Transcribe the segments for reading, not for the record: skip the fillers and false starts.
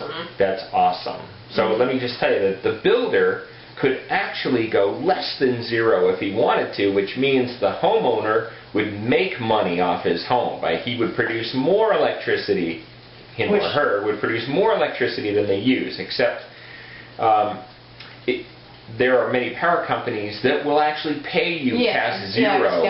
awesome. That's awesome. So let me just tell you that the builder could actually go less than zero if he wanted to, which means the homeowner would make money off his home. He would produce more electricity, him or her would produce more electricity than they use, except there are many power companies that will actually pay you past zero.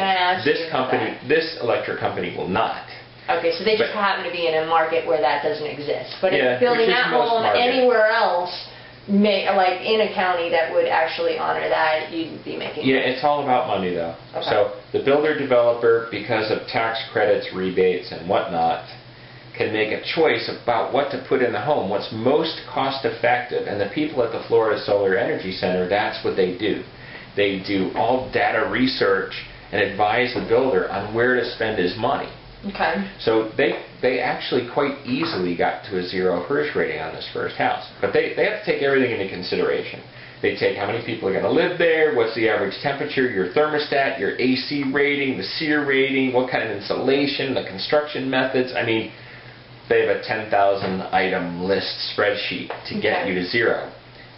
This electric company will not. Okay, so they just happen to be in a market where that doesn't exist. But if building that home anywhere else, like in a county that would actually honor that, you'd be making money. It's all about money though. Okay. So the builder-developer, because of tax credits, rebates, and whatnot, can make a choice about what to put in the home, what's most cost-effective. And the people at the Florida Solar Energy Center, that's what they do. They do all data research and advise the builder on where to spend his money. Okay. So they actually quite easily got to a zero HERS rating on this first house. But they have to take everything into consideration. They take how many people are going to live there, what's the average temperature, your thermostat, your AC rating, the SEER rating, what kind of insulation, the construction methods. I mean, they have a 10,000 item list spreadsheet to get you to zero.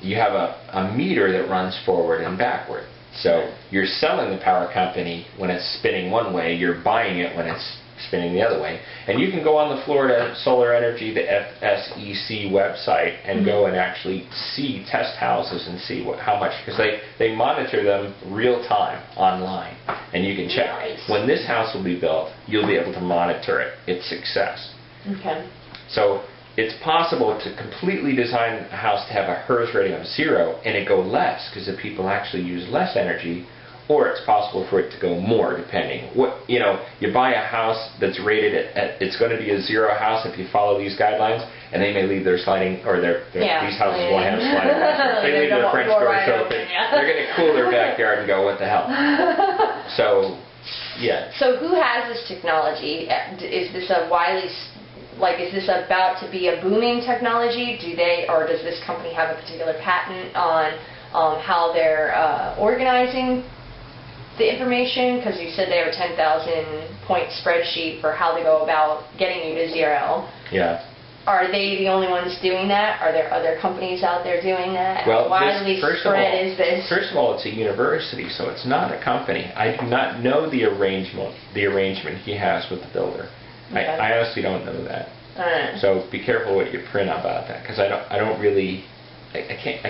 You have a meter that runs forward and backward. So you're selling the power company when it's spinning one way, you're buying it when it's spinning the other way. And you can go on the Florida Solar Energy, the FSEC website, and go and actually see test houses and see how much, because they monitor them real time online. And you can check. When this house will be built, you'll be able to monitor its success. Okay. So it's possible to completely design a house to have a HERS rating of zero and it go less because the people actually use less energy, or it's possible for it to go more depending. You buy a house that's rated at it's going to be a zero house if you follow these guidelines, and they may leave their sliding, or these houses won't have sliding doors. They leave their French doors open. They're going to cool their backyard and go, what the hell? So, yeah. So who has this technology? Is this a widely is this about to be a booming technology? Or does this company have a particular patent on how they're organizing the information? Because you said they have a 10,000 point spreadsheet for how they go about getting you to zero. Yeah. Are they the only ones doing that? Are there other companies out there doing that? Well, First of all, it's a university, so it's not a company. I do not know the arrangement he has with the builder. Okay. I honestly don't know that. So be careful what you print about that, because I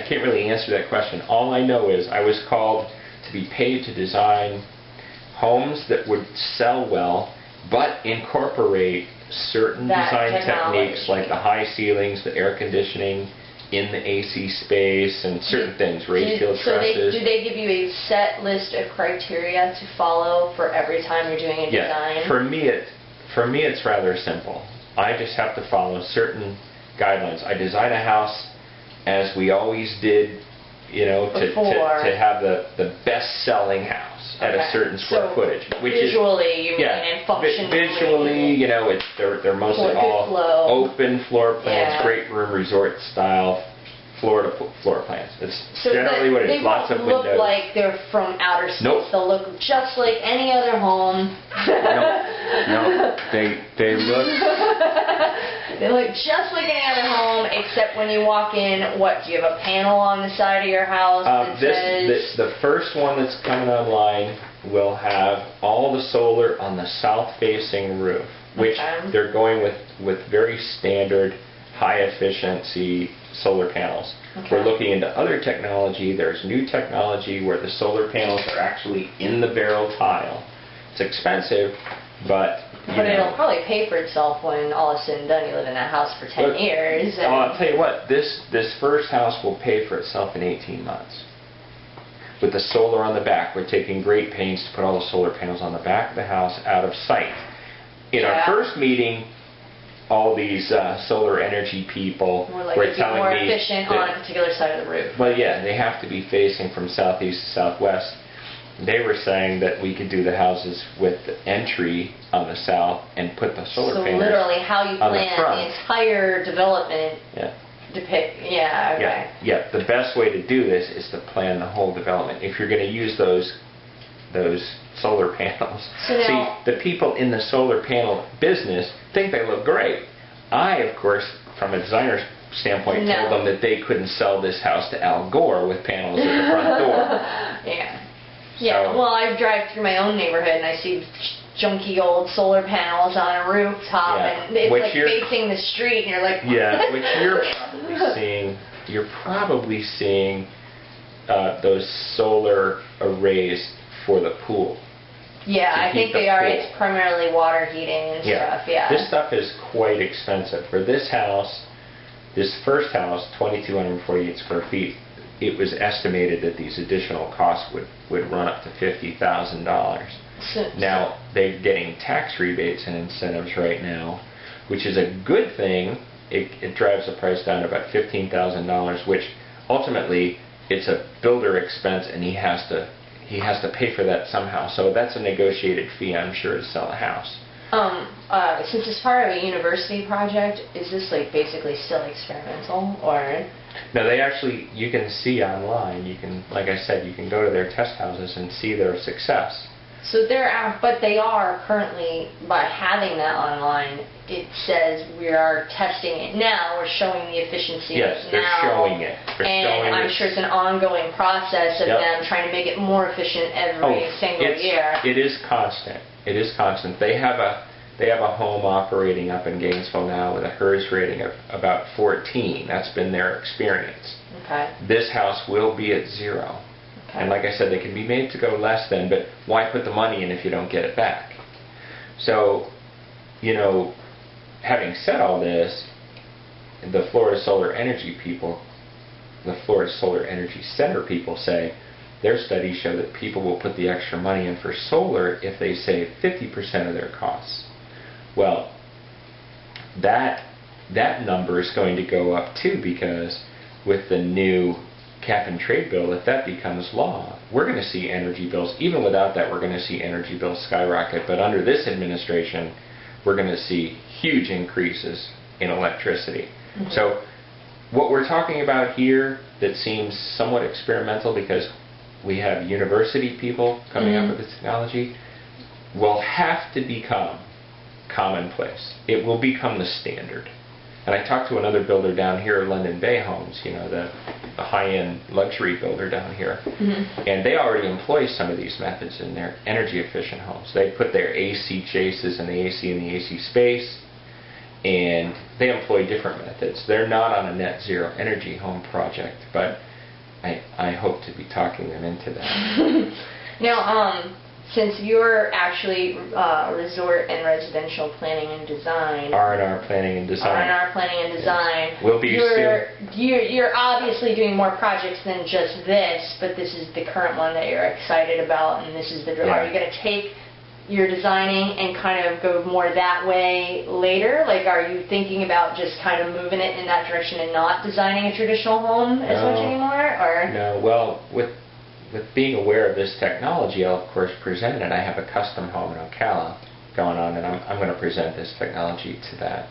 can't really answer that question. All I know is I was called to be paid to design homes that would sell well, but incorporate certain design techniques like the high ceilings, the air conditioning in the AC space, and certain things, raised field trusses. Do they give you a set list of criteria to follow for every time you're doing a design? Yeah. For me, it's rather simple. I just have to follow certain guidelines. I design a house as we always did, to have the best-selling house at a certain square footage. Visually, and functionally. Visually, they're mostly all open floor plans, great room resort style Florida floor plans. It's generally what it is. Lots of windows. They won't look like they're from outer space. Nope. They'll look just like any other home. No. They look... They look just like any other home, except when you walk in, do you have a panel on the side of your house that says... The first one that's coming online will have all the solar on the south-facing roof, which they're going with very standard, high-efficiency solar panels. Okay. We're looking into other technology. There's new technology where the solar panels are actually in the barrel tile. It's expensive, but it'll probably pay for itself when all is said and done. You live in that house for 10 years. I'll tell you what, this first house will pay for itself in 18 months. With the solar on the back, we're taking great pains to put all the solar panels on the back of the house out of sight. In our first meeting, all these solar energy people were telling me more efficient on a particular side of the roof. Well, yeah, they have to be facing from southeast to southwest. They were saying that we could do the houses with the entry on the south and put the solar panels literally how you plan the entire development. Yeah. Yeah. The best way to do this is to plan the whole development. If you're going to use those solar panels. See, the people in the solar panel business think they look great. I, of course, from a designer's standpoint No. told them that they couldn't sell this house to Al Gore with panels at the front door. Yeah. Yeah, So- well, I drive through my own neighborhood and I see junky old solar panels on a rooftop, Yeah. and it's Which like you're- facing the street, and you're like, Yeah, which you're probably seeing those solar arrays for the pool. Yeah, to I heat think the they are. pool. It's primarily water heating and stuff. Yeah. This stuff is quite expensive. For this house, this first house, 2,248 square feet, it was estimated that these additional costs would run up to $50,000. So- Now, they're getting tax rebates and incentives right now, which is a good thing. It drives the price down to about $15,000, which ultimately it's a builder expense, and he has to pay for that somehow. So that's a negotiated fee, I'm sure, to sell a house. Since it's part of a university project, is this like basically still experimental, or? Now they actually, you can see online, you can, like I said, you can go to their test houses and see their success. So but they are currently, by having that online, it says we are testing it now, we're showing the efficiency Yes, they're now. showing it. They're And showing I'm it. sure it's an ongoing process of Yep. them trying to make it more efficient every single year. It is constant. It is constant. They have a home operating up in Gainesville now with a HERS rating of about 14. That's been their experience. Okay. This house will be at 0. Okay. And like I said, they can be made to go less than, but why put the money in if you don't get it back? So, having said all this, the Florida Solar Energy people, the Florida Solar Energy Center people say their studies show that people will put the extra money in for solar if they save 50% of their costs. Well, that number is going to go up too, because with the new cap and trade bill, if that becomes law, we're going to see energy bills. Even without that, we're going to see energy bills skyrocket. But under this administration, we're going to see huge increases in electricity. Mm-hmm. So what we're talking about here that seems somewhat experimental, because we have university people coming up with the technology, will have to become commonplace. It will become the standard. And I talked to another builder down here, London Bay Homes, the high-end luxury builder down here, and they already employ some of these methods in their energy-efficient homes. They put their AC chases and the AC in the AC space, and they employ different methods. They're not on a net zero energy home project, but I hope to be talking them into that. Now, since you're actually resort and residential planning and design, R&R planning and design. R&R planning and design, Will be you're obviously doing more projects than just this, but this is the current one that you're excited about, and this is the. Yeah. Are you going to take your designing and kind of go more that way later? Like, are you thinking about just kind of moving it in that direction and not designing a traditional home as much anymore, or? No, well, with being aware of this technology, I'll of course present it. I have a custom home in Ocala going on, and I'm going to present this technology to that.